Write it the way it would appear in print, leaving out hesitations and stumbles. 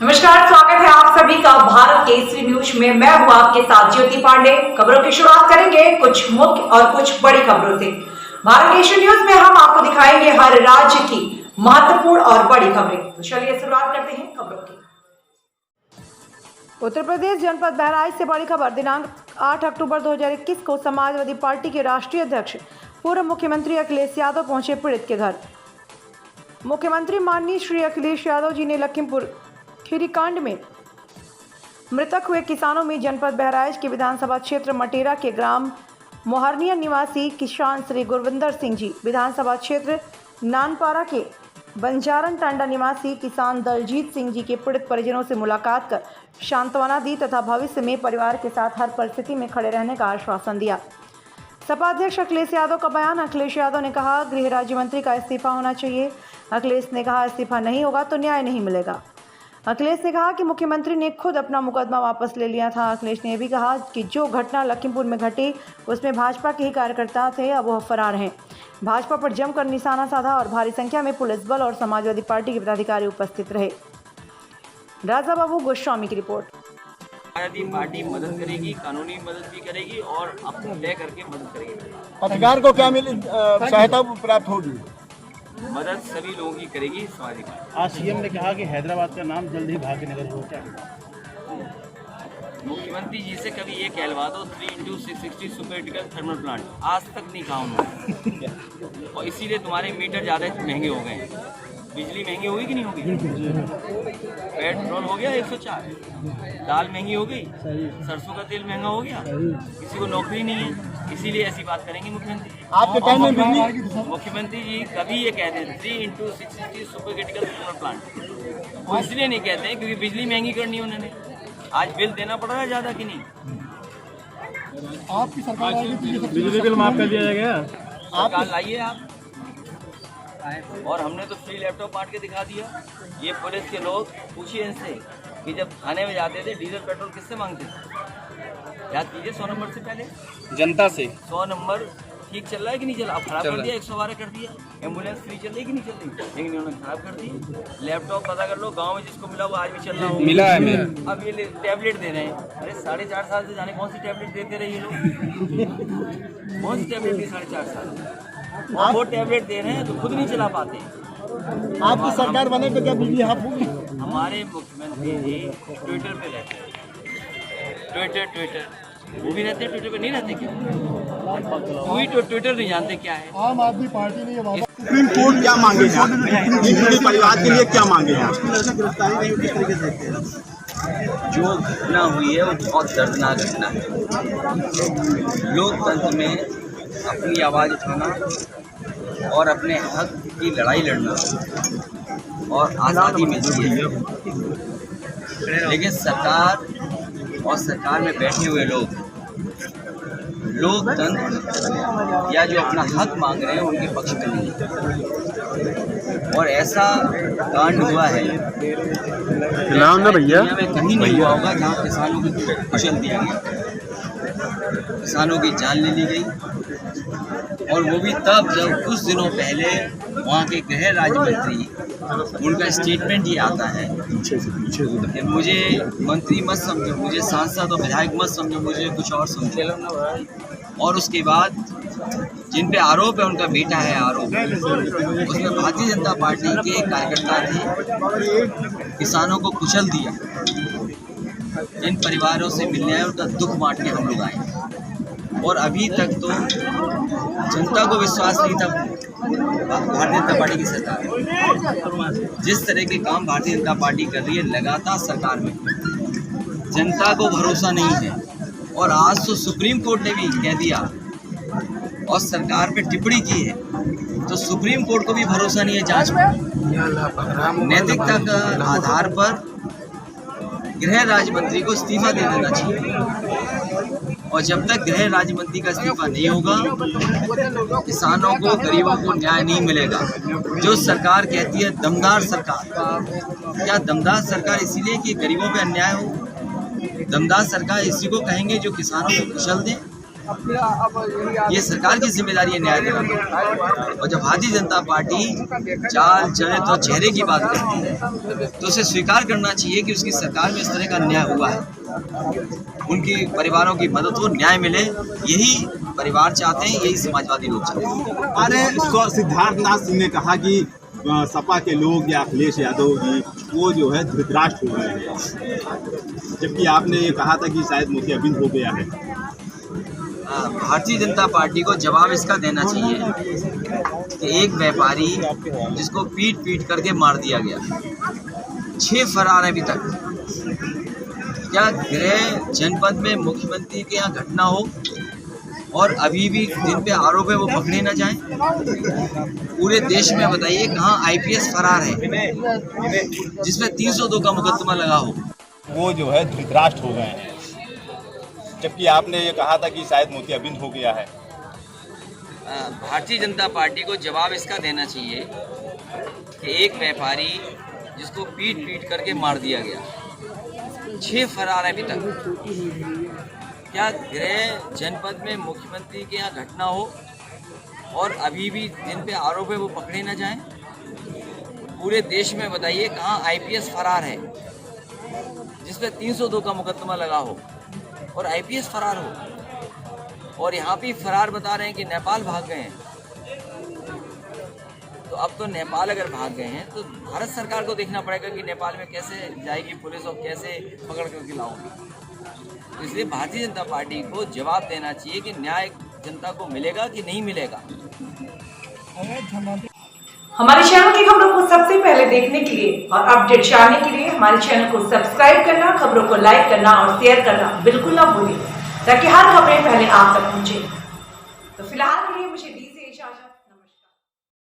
नमस्कार, स्वागत है आप सभी का भारत केसरी न्यूज में। मैं हूं आपके साथ ज्योति पांडे। खबरों की शुरुआत करेंगे कुछ मुख्य और कुछ बड़ी खबरों से। भारत केसरी न्यूज में हम आपको दिखाएंगे हर राज्य की महत्वपूर्ण और बड़ी खबरें। तो चलिए शुरुआत करते हैं खबरों की। उत्तर प्रदेश जनपद बहराइच से बड़ी खबर। दिनांक 8 अक्टूबर 2021 को समाजवादी पार्टी के राष्ट्रीय अध्यक्ष पूर्व मुख्यमंत्री अखिलेश यादव पहुंचे पीड़ित के घर। मुख्यमंत्री माननीय श्री अखिलेश यादव जी ने लखीमपुर खीरी कांड में मृतक हुए किसानों में जनपद बहराइच के विधानसभा क्षेत्र मटेरा के ग्राम मोहरनिया निवासी किसान श्री गुरविंदर सिंह जी, विधानसभा क्षेत्र नानपारा के बंजारन टांडा निवासी किसान दलजीत सिंह जी के पीड़ित परिजनों से मुलाकात कर सांत्वना दी तथा भविष्य में परिवार के साथ हर परिस्थिति में खड़े रहने का आश्वासन दिया। सपा अध्यक्ष अखिलेश यादव का बयान। अखिलेश यादव ने कहा, गृह राज्य मंत्री का इस्तीफा होना चाहिए। अखिलेश ने कहा, इस्तीफा नहीं होगा तो न्याय नहीं मिलेगा। अखिलेश ने कहा कि मुख्यमंत्री ने खुद अपना मुकदमा वापस ले लिया था। अखिलेश ने भी कहा कि जो घटना लखीमपुर में घटी उसमें भाजपा के ही कार्यकर्ता थे, अब वह फरार हैं। भाजपा पर जमकर निशाना साधा और भारी संख्या में पुलिस बल और समाजवादी पार्टी के पदाधिकारी उपस्थित रहे। राजा बाबू गोस्वामी की रिपोर्ट। समाजवादी पार्टी मदद करेगी, कानूनी मदद भी करेगी और अपने तय करके मदद करेगी। पत्रकार को क्या मिली सहायता प्राप्त होगी? मदद सभी लोगों की करेगी समाजवादी पार्टी। आज सीएम ने कहा कि हैदराबाद का नाम जल्द ही भाग्यनगर हो जाएगा। मुख्यमंत्री जी से कभी ये कहलवा दो 3x660 super critical thermal plant, आज तक नहीं कहा उन्होंने। और इसीलिए तुम्हारे मीटर ज़्यादा महंगे हो गए हैं। बिजली महंगी होगी कि नहीं होगी? पेट्रोल हो गया 104, दाल महंगी हो गई, सरसों का तेल महंगा हो गया, किसी को नौकरी नहीं है, इसीलिए ऐसी बात करेंगे मुख्यमंत्री जी। आपके टाइम में बिजली मुख्यमंत्री जी कभी ये कहते हैं 3x660 super critical thermal plant, वो इसलिए नहीं कहते हैं क्योंकि बिजली महंगी करनी है उन्होंने। आज बिल देना पड़ रहा है ज़्यादा कि नहीं? आपकी सरकार बिजली बिल माफ कर दिया गया। सरकार लाइए आप। और हमने तो फ्री लैपटॉप बांट के दिखा दिया। ये पुलिस के लोग पूछिए इनसे कि जब थाने में जाते थे डीजल पेट्रोल किससे मांगते थे? याद कीजिए 100 नंबर से पहले जनता से 100 नंबर ठीक चल रहा है कि नहीं चल रहा? अब खराब कर दिया, 112 कर दिया। एम्बुलेंस फ्री चल रही कि नहीं चल रही? लेकिन उन्होंने खराब कर दी। लैपटॉप पता कर लो, गांव में जिसको मिला वो आज भी चल रहा है। मिला है मेरा। अब ये टैबलेट दे रहे हैं। अरे 4.5 साल से जाने कौन सी टैबलेट देते रहे ये लोग? कौन सी टैबलेट दी 4.5 साल? वो टैबलेट दे रहे हैं तो खुद नहीं चला पाते। आपकी सरकार बने तो क्या बिजली हाफ होगी? हमारे मुख्यमंत्री जी ट्विटर पे रहते हैं। ट्विटर वो भी रहते हैं, ट्विटर पे नहीं रहते क्या? कोई तो ट्विटर नहीं जानते क्या है। आम आदमी पार्टी ने ये वादा। सुप्रीम कोर्ट क्या मांगे हैं? पीड़ित परिवार के लिए क्या मांगे हैं? जो घटना हुई है वो बहुत दर्दनाक घटना है। लोकतंत्र में अपनी आवाज़ उठाना और अपने हक की लड़ाई लड़ना और आज़ादी मिलती है, लेकिन सरकार और सरकार में बैठे हुए लोग लोकतंत्र या जो अपना हक मांग रहे हैं उनके पक्ष में नहीं है। और ऐसा कांड हुआ है दुनिया में कहीं नहीं हुआ होगा जहाँ किसानों को कुचल दिया गया, किसानों की जान ले ली गई। और वो भी तब जब कुछ दिनों पहले वहाँ के गृह राज्य मंत्री, उनका स्टेटमेंट ये आता है कि मुझे मंत्री मत समझो, मुझे सांसद और विधायक मत समझो, मुझे कुछ और समझो। और उसके बाद जिन पे आरोप है उनका बेटा है आरोप, उसमें भारतीय जनता पार्टी के कार्यकर्ता थे, किसानों को कुचल दिया। जिन परिवारों से मिलने आए उनका दुख बांटने हम लोग आए। और अभी तक तो जनता को विश्वास नहीं था भारतीय जनता पार्टी की सरकार। जिस तरह के काम भारतीय जनता पार्टी कर रही है लगातार सरकार में, जनता को भरोसा नहीं है। और आज तो सुप्रीम कोर्ट ने भी कह दिया और सरकार पे टिप्पणी की है, तो सुप्रीम कोर्ट को भी भरोसा नहीं है जांच पर। नैतिकता का आधार पर गृह राज्य मंत्री को इस्तीफा दे देना चाहिए। और जब तक गृह राज्य मंत्री का इस्तीफा नहीं होगा, किसानों को, गरीबों को न्याय नहीं मिलेगा। जो सरकार कहती है दमदार सरकार, क्या दमदार सरकार इसीलिए कि गरीबों पे अन्याय हो? दमदार सरकार इसी को कहेंगे जो किसानों को कुचल दें, ये सरकार की जिम्मेदारी है न्याय देना। और जब भारतीय जनता पार्टी चाल चरित्र और चेहरे की बात करती है तो उसे स्वीकार करना चाहिए कि उसकी सरकार में इस तरह का अन्याय हुआ है। उनके परिवारों की मदद हो, न्याय मिले, यही परिवार चाहते हैं, यही समाजवादी लोग चाहते हैं। अरे सिद्धार्थनाथ सिंह ने कहा कि सपा के लोग या अखिलेश यादव जी वो जो है धृतराष्ट्र हो गए हैं, जबकि आपने ये कहा था कि शायद मोतियाबिंद हो गया है। भारतीय जनता पार्टी को जवाब इसका देना चाहिए कि एक व्यापारी जिसको पीट पीट करके मार दिया गया, 6 फरार हैं अभी तक। क्या गृह जनपद में मुख्यमंत्री के यहाँ घटना हो और अभी भी जिन पे आरोप है वो पकड़े न जाएं? पूरे देश में बताइए कहाँ आईपीएस फरार है जिसमें 302 का मुकदमा लगा हो? वो जो है धृतराष्ट्र हो गए हैं, जबकि आपने ये कहा था कि शायद मोतियाबिंद हो गया है। भारतीय जनता पार्टी को जवाब इसका देना चाहिए कि एक व्यापारी जिसको पीट पीट करके मार दिया गया, 6 फरार हैं अभी तक। क्या गृह जनपद में मुख्यमंत्री के यहाँ घटना हो और अभी भी जिन पे आरोप है वो पकड़े न जाएं? पूरे देश में बताइए कहाँ आईपीएस फरार है जिसपे 302 का मुकदमा लगा हो और आईपीएस फरार हो? और यहाँ पे फरार बता रहे हैं कि नेपाल भाग गए हैं। तो अब तो नेपाल अगर भाग गए हैं तो भारत सरकार को देखना पड़ेगा कि नेपाल में कैसे जाएगी पुलिस और कैसे पकड़ करके लाओगी। तो इसलिए भारतीय जनता पार्टी को जवाब देना चाहिए कि न्याय जनता को मिलेगा कि नहीं मिलेगा। हमारे चैनल की खबरों को सबसे पहले देखने के लिए और अपडेट जानने के लिए हमारे चैनल को सब्सक्राइब करना, खबरों को लाइक करना और शेयर करना बिल्कुल ना भूलें, ताकि हर खबरें पहले आप तक पहुंचे। तो फिलहाल